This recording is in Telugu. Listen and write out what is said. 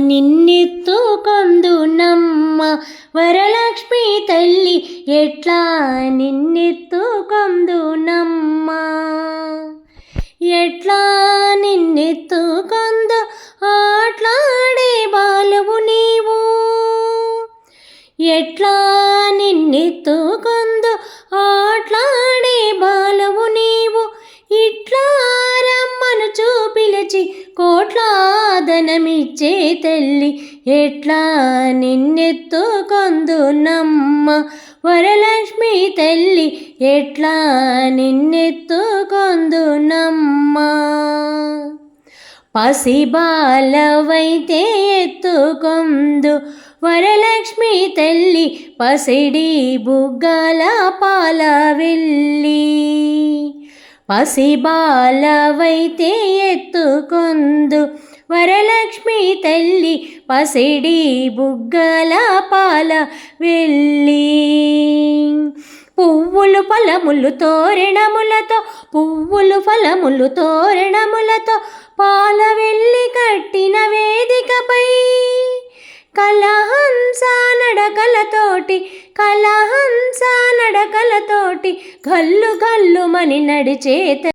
నిన్నెత్తుకొందునమ్మ వరలక్ష్మి తల్లి ఎట్లా నిన్నెత్తుకొందునమ్మ ఎట్లా నిన్నెత్తుకొందు ఆట్లాడే బాలవు నీవు ఎట్లా నిన్నెత్తుకొందు ఆట్లాడే బాలవు నీవు ఇట్లా రమ్మను చూపిలచి కోట్లాదనమిచ్చే తల్లి ఎట్లా నిన్నెత్తుకొందునమ్మ వరలక్ష్మి తల్లి ఎట్లా నిన్నెత్తుకొందునమ్మ పసిబాలవైతే ఎత్తుకొందు వరలక్ష్మి తల్లి పసిడి బుగ్గల పాల వెళ్ళి పసిబాలవైతే ఎత్తుకొందు వరలక్ష్మి తల్లి పసిడి బుగ్గల పాల వెళ్ళి పువ్వులు ఫలములు తోరణములతో పువ్వులు ఫలములు తోరణములతో పాల వెళ్ళి కట్టిన వేదికపై కలహంస నడకలతోటి గల్లు గల్లుమని నడిచేత